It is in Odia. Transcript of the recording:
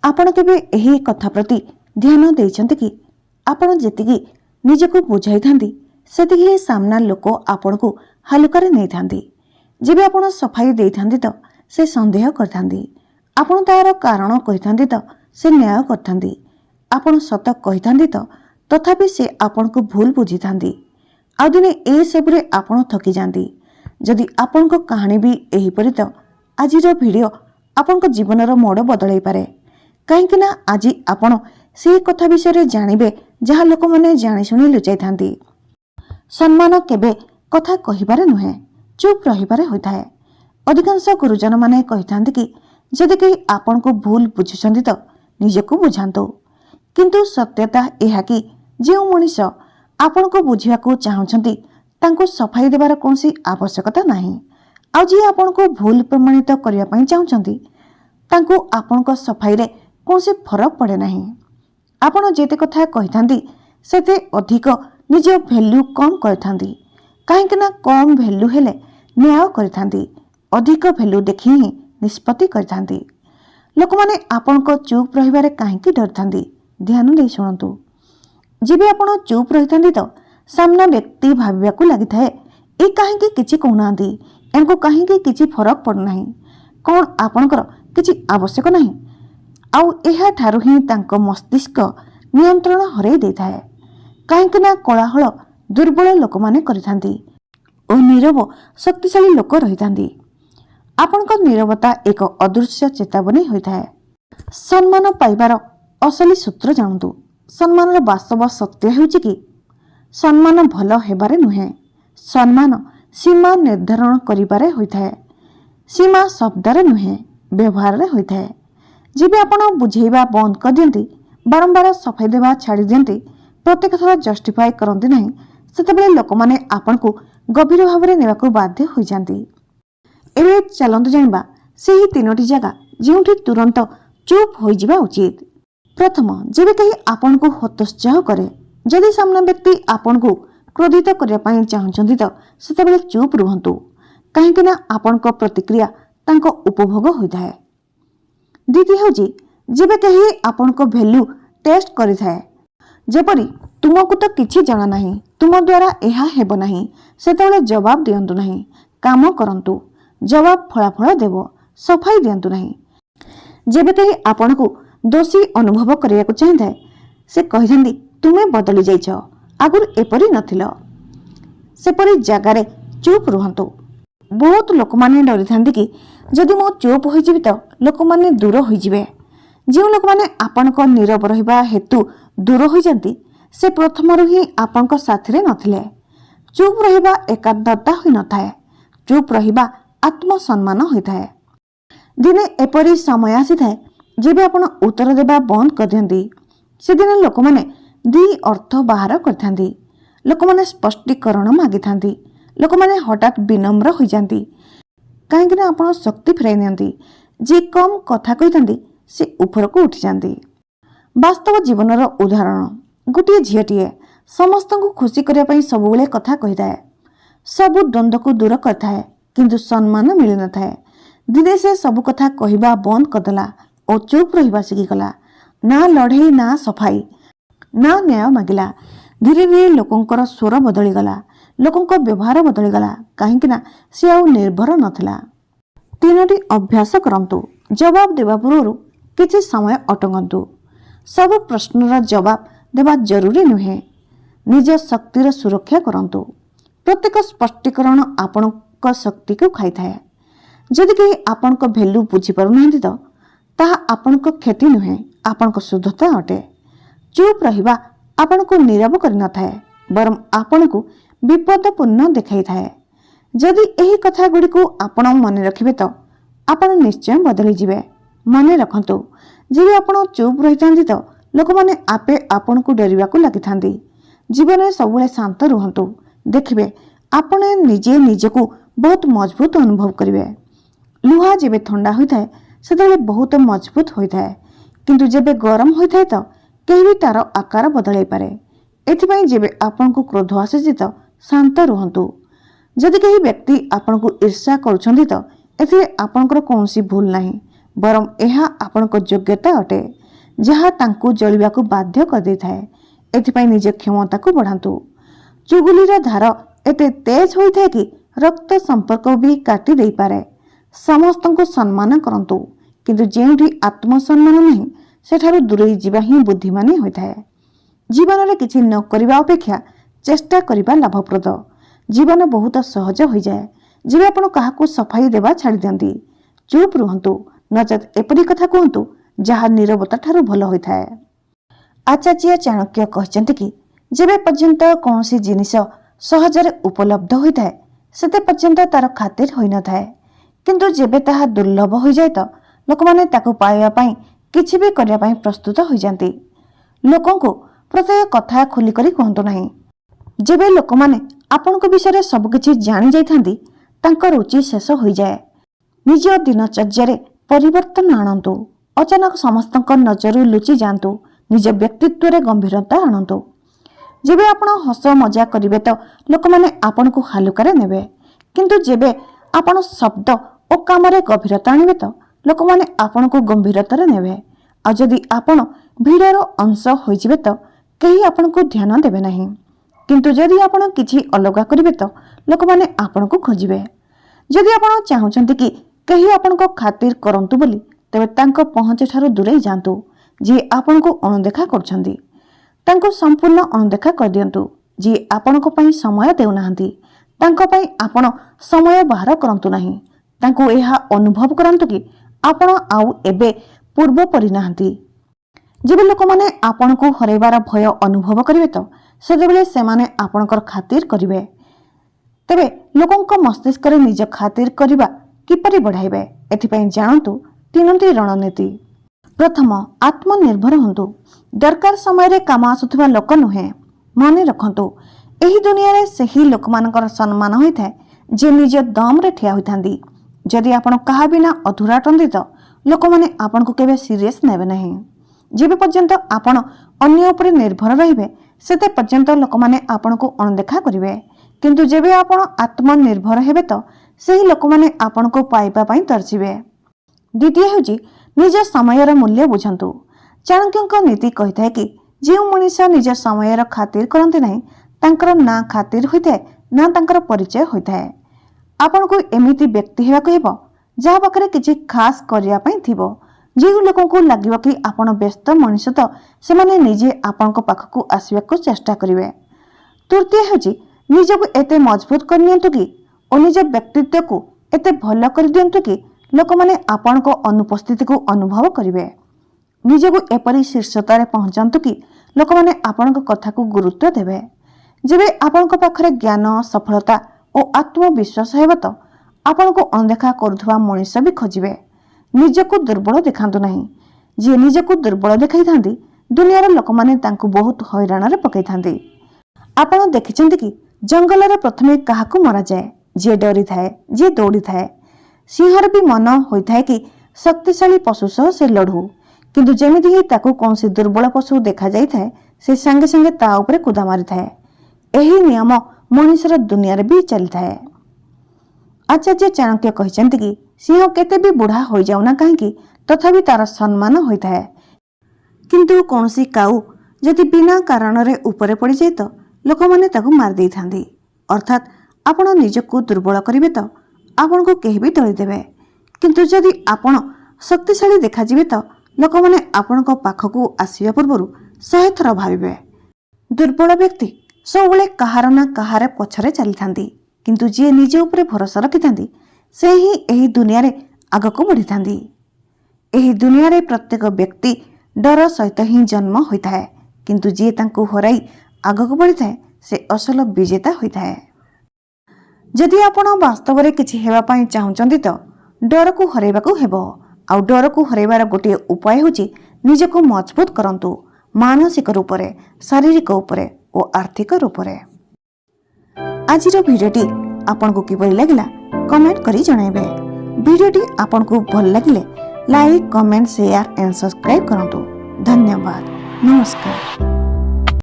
आपण केबे एही कथा प्रति ध्यान देइछन्ते कि आपण जेतिकी निजको बुझाई थांती सेतिकी सामना लोक आपण को हलुकारे नै थांती। जेबे आपण सफाई देई थांती तो से संदेह करथांती, आपण तार कारण कहिथांती तो से न्याय करथांती, आपण सत कहिथांती तो तथापि से आपण को भूल बुझी थांती। आ दिने ए सबरे आपण थकी जांती। जदि आपण को कहानी भी एही परि तो आजिर वीडियो आपण को जीवनर मोड़ बदलाई पारे। कहीं ना आज आपण से कथा विषय जानिबे जहाँ लोक माने जानी शुणी लुचाई थांती। सम्मान केबे कथा कहिबारे नुहे, चुप रहिबारे होइथाए। अधिकांश गुरुजन माने कहिथांती कि जदि केही आपण को भूल बुझुछन्ती तो निजको बुझांतो, किंतु सत्यता एहा कि जे मनीष आपण को बुझिया को चाहुछन्ती तांको सफाई देबार कोनसी आवश्यकता नाही। आ जे आपण को भूल प्रमाणित करिया पई चाहुछन्ती तांको आपण को सफाई रे कोनसी फरक पड़े नाही। आपण जेते कथा कहिथांती सेते अधिक निज भैल्यू कम करथांती, काहेकि ना कम भैल्यू हेले न्याय करथांती, अधिक भैल्यू देखि ही निष्पत्ति करथांती। लोक माने आपण को चुप रहिबारे काहेकि डरथांती, ध्यान दे शुणंतु। जेबे आपण चुप रहिथांती तो सामना व्यक्ति भाबियाकू लागिथाए ए काहेकि किछि कहउनांती, एनको काहेकि किछि फरक पड़ नाही, कोन आपणकर किछि आवश्यक नाही। आउ एहा ठारू ही तांको मस्तिष्क नियंत्रण हरै देइथाए, काहेकि ना कोलाहल दुर्बल लोक माने करिथांती ओ नीरव शक्तिशाली लोक रहिथांती। आपणको नीरवता एक अदृश्य चेतावनी होइथाए। सम्मान पाइबार असली सूत्र जानतु। सम्मानर वास्तव सत्य हेउछि कि सम्मान भल हेबारे नुहे, सम्मान सीमा निर्धारण करिबारे होइथाए। सीमा शब्दरे नुहे, व्यवहार होइथाए। जेबे आपण बुझेइबा बंद कर दियंती, बारंबार सफाई देबा छाड़ी दियंती, प्रत्येक थर जस्टिफाई करंती नाही, सेतेबेले लोक माने आपण को गभीर भावरे नेबाकू बाध्य होई जांती। एबे चलंतु जानिबा सेही तीनोटी जगह जेउठी तुरंत चुप होई जिबा उचित। प्रथम, जेबे कही आपण को हतोत्साह करे, जदि सामना व्यक्ति आपण को क्रोधित करिया पई चाहुचंती तो सेतेबेले चुप रुहंतु, काहेकि ना आपण को प्रतिक्रिया तांको उपभोग होइथाए। द्वितीय होची, जेबे कही आपण को वैल्यू टेस्ट करिथाए, जेपरि तुमको तो किछि जाना नाही, तुम द्वारा एहा हेबो नाही, सेतेबेले जवाब दियंतु नाही, काम करंतु, जवाब फलाफल देबो, सफाई दियंतु नाही। जेबे कही आपण को दोषी अनुभव करिया को चाहिए से कहिथांती तुमे बदली जाइछ, आगुर एपरि नथिल, सेपरि जगारे चुप रुहंतु। बहुत लोक माने डरि थांती कि जदि मो चुप होई जिवि तो लोक माने दूर होई जिवे। जे लोक माने आपण को नीरव रहिबा हेतु दूर होई जंती से प्रथमरु ही आपण को साथरे नथिले। चुप रहिबा एकांतता होई नथाए, चुप रहिबा आत्मसम्मान होइथाए। दिने एपरि समय आसीथाए जेबे आपण उत्तर देबा बंद कर दियंती, से दिन लोक माने दी अर्थ बाहर करथांती, लोक माने स्पष्टीकरण मागिथांती, लोक माने हठात विनम्र होई जांती, काहेकि ना आपण शक्ति फेराई नियंती। जे कम कथा कहिथांती से ऊपर को उठी जांती। वास्तव जीवनर उदाहरण, गोटे झीटीए समस्त को खुशी करिया पई सबुबेले कथा कहिथाए, सबु द्वंद्व को दूर करथाए, किंतु सम्मान मिल न थाए। दिने से सब कथा कहिबा बंद करदेला और चुप रहिबा शिखिगला। ना लड़ई, ना सफाई, ना न्याय मागिला। धीरे धीरे लोकंकर स्वर बदली गला, लोकंक व्यवहार बदली गला, काहेकि ना से आउ निर्भर नथिला। तीनोटी अभ्यास करंतु। जवाब देबा पूर्व किछि समय अटंगंतु। सब प्रश्नर जवाब देबा जरूरी नुहे, निज शक्तिर सुरक्षा करंतु। प्रत्येक स्पष्टीकरण आपणक शक्ति को खाई थाए। जदि कहीं आपणक भैल्यू बुझी पारु नाहंती तो ताहा आपणक क्षति नुहे, आपणक शुद्धता अटे। चुप रहिबा आपणक नीरव करि न थाए, बरम आपणक विपदपूर्ण देखाई थाए। जदि एही कथा गुडी को आपण मन रखिबे तो आपण निश्चय बदली जिवे। मन रखंतु, जेबे आपण चुप रहिथांती तो लोक माने आपे आपण को डरिबा को लागिथांती। जीवन में सबुले शांत रुहंतु, देखिबे आपण निजे निजको बहुत मजबूत अनुभव करिवे। लुहा जेबे ठंडा होइथाए सेतेबेले बहुत मजबूत होइथाए, किंतु जेबे गरम होइथाए तो केही भी तार आकार बदलाई पारे। एथिपाई जेबे आपण को क्रोध आसे तो शांत रुहंतु। जदि केही व्यक्ति आपण को ईर्ष्या करूछंती तो एथिरे आपणकर कोनोसी भूल नाही, ବରଂ ଏହା ଆପଣଙ୍କ ଯୋଗ୍ୟତା ଅଟେ ଯାହା ତାଙ୍କୁ ଜଳିବାକୁ ବାଧ୍ୟ କରିଦେଇଥାଏ। ଏଥିପାଇଁ ନିଜ କ୍ଷମତାକୁ ବଢ଼ାନ୍ତୁ। ଚୁଗୁଲିର ଧାର ଏତେ ତେଜ ହୋଇଥାଏ କି ରକ୍ତ ସମ୍ପର୍କ ବି କାଟି ଦେଇପାରେ। ସମସ୍ତଙ୍କୁ ସମ୍ମାନ କରନ୍ତୁ, କିନ୍ତୁ ଯେଉଁଠି ଆତ୍ମସମ୍ମାନ ନାହିଁ ସେଠାରୁ ଦୂରେଇ ଯିବା ହିଁ ବୁଦ୍ଧିମାନୀ ହୋଇଥାଏ। ଜୀବନରେ କିଛି ନ କରିବା ଅପେକ୍ଷା ଚେଷ୍ଟା କରିବା ଲାଭପ୍ରଦ। ଜୀବନ ବହୁତ ସହଜ ହୋଇଯାଏ ଯେବେ ଆପଣ କାହାକୁ ସଫାଇ ଦେବା ଛାଡ଼ି ଦିଅନ୍ତି। ଚୁପ୍ ରୁହନ୍ତୁ, ନଚେତ୍ ଏପରି କଥା କୁହନ୍ତୁ ଯାହା ନୀରବତା ଠାରୁ ଭଲ ହୋଇଥାଏ। ଆଚାର୍ଯ୍ୟ ଚାଣକ୍ୟ କହିଛନ୍ତି କି ଯେବେ ପର୍ଯ୍ୟନ୍ତ କୌଣସି ଜିନିଷ ସହଜରେ ଉପଲବ୍ଧ ହୋଇଥାଏ ସେତେ ପର୍ଯ୍ୟନ୍ତ ତାର ଖାତିର ହୋଇନଥାଏ, କିନ୍ତୁ ଯେବେ ତାହା ଦୁର୍ଲଭ ହୋଇଯାଏ ତ ଲୋକମାନେ ତାକୁ ପାଇବା ପାଇଁ କିଛି ବି କରିବା ପାଇଁ ପ୍ରସ୍ତୁତ ହୋଇଯାନ୍ତି। ଲୋକଙ୍କୁ ପ୍ରତ୍ୟେକ କଥା ଖୋଲିକରି କୁହନ୍ତୁ ନାହିଁ। ଯେବେ ଲୋକମାନେ ଆପଣଙ୍କ ବିଷୟରେ ସବୁକିଛି ଜାଣି ଯାଇଥାନ୍ତି ତାଙ୍କ ରୁଚି ଶେଷ ହୋଇଯାଏ। ନିଜ ଦିନଚର୍ଯ୍ୟାରେ ପରିବର୍ତ୍ତନ ଆଣନ୍ତୁ। ଅଚାନକ ସମସ୍ତଙ୍କ ନଜରରୁ ଲୁଚି ଯାଆନ୍ତୁ। ନିଜ ବ୍ୟକ୍ତିତ୍ୱରେ ଗମ୍ଭୀରତା ଆଣନ୍ତୁ। ଯେବେ ଆପଣ ହସ ମଜା କରିବେ ତ ଲୋକମାନେ ଆପଣଙ୍କୁ ହାଲୁକାରେ ନେବେ, କିନ୍ତୁ ଯେବେ ଆପଣ ଶବ୍ଦ ଓ କାମରେ ଗଭୀରତା ଆଣିବେ ତ ଲୋକମାନେ ଆପଣଙ୍କୁ ଗମ୍ଭୀରତାରେ ନେବେ। ଆଉ ଯଦି ଆପଣ ଭିଡ଼ର ଅଂଶ ହୋଇଯିବେ ତ କେହି ଆପଣଙ୍କୁ ଧ୍ୟାନ ଦେବେ ନାହିଁ, କିନ୍ତୁ ଯଦି ଆପଣ କିଛି ଅଲଗା କରିବେ ତ ଲୋକମାନେ ଆପଣଙ୍କୁ ଖୋଜିବେ। ଯଦି ଆପଣ ଚାହୁଁଛନ୍ତି କି କେହି ଆପଣଙ୍କ ଖାତିର କରନ୍ତୁ ବୋଲି, ତେବେ ତାଙ୍କ ପହଞ୍ଚ ଠାରୁ ଦୂରେଇ ଯାଆନ୍ତୁ। ଯିଏ ଆପଣଙ୍କୁ ଅଣଦେଖା କରୁଛନ୍ତି ତାଙ୍କୁ ସମ୍ପୂର୍ଣ୍ଣ ଅଣଦେଖା କରିଦିଅନ୍ତୁ। ଯିଏ ଆପଣଙ୍କ ପାଇଁ ସମୟ ଦେଉନାହାନ୍ତି ତାଙ୍କ ପାଇଁ ଆପଣ ସମୟ ବାହାର କରନ୍ତୁ ନାହିଁ। ତାଙ୍କୁ ଏହା ଅନୁଭବ କରାନ୍ତୁ କି ଆପଣ ଆଉ ଏବେ ପୂର୍ବ ପରି ନାହାନ୍ତି। ଯେବେ ଲୋକମାନେ ଆପଣଙ୍କୁ ହରାଇବାର ଭୟ ଅନୁଭବ କରିବେ ତ ସେତେବେଳେ ସେମାନେ ଆପଣଙ୍କର ଖାତିର କରିବେ। ତେବେ ଲୋକଙ୍କ ମସ୍ତିଷ୍କରେ ନିଜ ଖାତିର କରିବା କିପରି ବଢ଼ାଇବେ, ଏଥିପାଇଁ ଜାଣନ୍ତୁ 3ଟି ରଣନୀତି। ପ୍ରଥମ, ଆତ୍ମନିର୍ଭର ହୁଅନ୍ତୁ। ଦରକାର ସମୟରେ କାମ ଆସୁଥିବା ଲୋକ ନୁହେଁ। ମନେ ରଖନ୍ତୁ, ଏହି ଦୁନିଆରେ ସେହି ଲୋକମାନଙ୍କର ସମ୍ମାନ ହୋଇଥାଏ ଯେ ନିଜ ଦମରେ ଠିଆ ହୋଇଥାନ୍ତି। ଯଦି ଆପଣ କାହା ବିନା ଅଧୁରା ଅଟନ୍ତି ତ ଲୋକମାନେ ଆପଣଙ୍କୁ କେବେ ସିରିୟସ୍ ନେବେ ନାହିଁ। ଯେବେ ପର୍ଯ୍ୟନ୍ତ ଆପଣ ଅନ୍ୟ ଉପରେ ନିର୍ଭର ରହିବେ ସେତେ ପର୍ଯ୍ୟନ୍ତ ଲୋକମାନେ ଆପଣଙ୍କୁ ଅଣଦେଖା କରିବେ, କିନ୍ତୁ ଯେବେ ଆପଣ ଆତ୍ମନିର୍ଭର ହେବେ ତ ସେହି ଲୋକମାନେ ଆପଣଙ୍କୁ ପାଇବା ପାଇଁ ତରସିବେ। ଦ୍ୱିତୀୟ ହେଉଛି ନିଜ ସମୟର ମୂଲ୍ୟ ବୁଝନ୍ତୁ। ଚାଣକ୍ୟଙ୍କ ନୀତି କହିଥାଏ କି ଯେଉଁ ମଣିଷ ନିଜ ସମୟର ଖାତିର କରନ୍ତି ନାହିଁ ତାଙ୍କର ନା ଖାତିର ହୋଇଥାଏ ନା ତାଙ୍କର ପରିଚୟ ହୋଇଥାଏ। ଆପଣଙ୍କୁ ଏମିତି ବ୍ୟକ୍ତି ହେବାକୁ ହେବ ଯାହା ପାଖରେ କିଛି ଖାସ୍ କରିବା ପାଇଁ ଥିବ। ଯେଉଁ ଲୋକଙ୍କୁ ଲାଗିବ କି ଆପଣ ବ୍ୟସ୍ତ ମଣିଷ ତ ସେମାନେ ନିଜେ ଆପଣଙ୍କ ପାଖକୁ ଆସିବାକୁ ଚେଷ୍ଟା କରିବେ। ତୃତୀୟ ହେଉଛି ନିଜକୁ ଏତେ ମଜବୁତ କରିନିଅନ୍ତୁ କି ଓ ନିଜ ବ୍ୟକ୍ତିତ୍ୱକୁ ଏତେ ଭଲ କରିଦିଅନ୍ତୁ କି ଲୋକମାନେ ଆପଣଙ୍କ ଅନୁପସ୍ଥିତିକୁ ଅନୁଭବ କରିବେ। ନିଜକୁ ଏପରି ଶୀର୍ଷତାରେ ପହଞ୍ଚାନ୍ତୁ କି ଲୋକମାନେ ଆପଣଙ୍କ କଥାକୁ ଗୁରୁତ୍ୱ ଦେବେ। ଯେବେ ଆପଣଙ୍କ ପାଖରେ ଜ୍ଞାନ, ସଫଳତା ଓ ଆତ୍ମବିଶ୍ୱାସ ହେବ ତ ଆପଣଙ୍କୁ ଅଣଦେଖା କରୁଥିବା ମଣିଷ ବି ଖୋଜିବେ। ନିଜକୁ ଦୁର୍ବଳ ଦେଖାନ୍ତୁ ନାହିଁ। ଯିଏ ନିଜକୁ ଦୁର୍ବଳ ଦେଖାଇଥାନ୍ତି ଦୁନିଆର ଲୋକମାନେ ତାଙ୍କୁ ବହୁତ ହଇରାଣରେ ପକାଇଥାନ୍ତି। ଆପଣ ଦେଖିଛନ୍ତି କି ଜଙ୍ଗଲରେ ପ୍ରଥମେ କାହାକୁ ମରାଯାଏ? ଯିଏ ଡରିଥାଏ, ଯିଏ ଦୌଡ଼ିଥାଏ। ସିଂହର ବି ମନ ହୋଇଥାଏ କି ଶକ୍ତିଶାଳୀ ପଶୁ ସହ ସେ ଲଢ଼ୁ, କିନ୍ତୁ ଯେମିତି ହିଁ ତାକୁ କୌଣସି ଦୁର୍ବଳ ପଶୁ ଦେଖାଯାଇଥାଏ ସେ ସାଙ୍ଗେ ସାଙ୍ଗେ ତା ଉପରେ କୁଦା ମାରିଥାଏ। ଏହି ନିୟମ ମଣିଷର ଦୁନିଆରେ ବି ଚାଲିଥାଏ। ଆଚାର୍ଯ୍ୟ ଚାଣକ୍ୟ କହିଛନ୍ତି କି ସିଂହ କେତେ ବି ବୁଢ଼ା ହୋଇଯାଉନା କାହିଁକି ତଥାପି ତାର ସମ୍ମାନ ହୋଇଥାଏ, କିନ୍ତୁ କୌଣସି କାଉ ଯଦି ବିନା କାରଣରେ ଉପରେ ପଡ଼ିଯାଏ ତ ଲୋକମାନେ ତାକୁ ମାରିଦେଇଥାନ୍ତି। ଅର୍ଥାତ୍ ଆପଣ ନିଜକୁ ଦୁର୍ବଳ କରିବେ ତ ଆପଣଙ୍କୁ କେହି ବି ଦଳିଦେବେ, କିନ୍ତୁ ଯଦି ଆପଣ ଶକ୍ତିଶାଳୀ ଦେଖାଯିବେ ତ ଲୋକମାନେ ଆପଣଙ୍କ ପାଖକୁ ଆସିବା ପୂର୍ବରୁ 100 ଥର ଭାବିବେ। ଦୁର୍ବଳ ବ୍ୟକ୍ତି ସବୁବେଳେ କାହାର ନା କାହାର ପଛରେ ଚାଲିଥାନ୍ତି, କିନ୍ତୁ ଯିଏ ନିଜ ଉପରେ ଭରସା ରଖିଥାନ୍ତି ସେ ହିଁ ଏହି ଦୁନିଆରେ ଆଗକୁ ବଢ଼ିଥାନ୍ତି। ଏହି ଦୁନିଆରେ ପ୍ରତ୍ୟେକ ବ୍ୟକ୍ତି ଡର ସହିତ ହିଁ ଜନ୍ମ ହୋଇଥାଏ, କିନ୍ତୁ ଯିଏ ତାଙ୍କୁ ହରାଇ ଆଗକୁ ବଢ଼ିଥାଏ ସେ ଅସଲ ବିଜେତା ହୋଇଥାଏ। ଯଦି ଆପଣ ବାସ୍ତବରେ କିଛି ହେବା ପାଇଁ ଚାହୁଁଛନ୍ତି ତ ଡରକୁ ହରାଇବାକୁ ହେବ। ଆଉ ଡରକୁ ହରାଇବାର ଗୋଟିଏ ଉପାୟ ହେଉଛି ନିଜକୁ ମଜବୁତ କରନ୍ତୁ, ମାନସିକ ରୂପରେ, ଶାରୀରିକ ଉପରେ ଓ ଆର୍ଥିକ ରୂପରେ। ଆଜିର ଭିଡ଼ିଓଟି ଆପଣଙ୍କୁ କିପରି ଲାଗିଲା କମେଣ୍ଟ କରି ଜଣାଇବେ। ଭିଡ଼ିଓଟି ଆପଣଙ୍କୁ ଭଲ ଲାଗିଲେ like, comment, share and subscribe କରନ୍ତୁ। ଧନ୍ୟବାଦ। ନମସ୍କାର।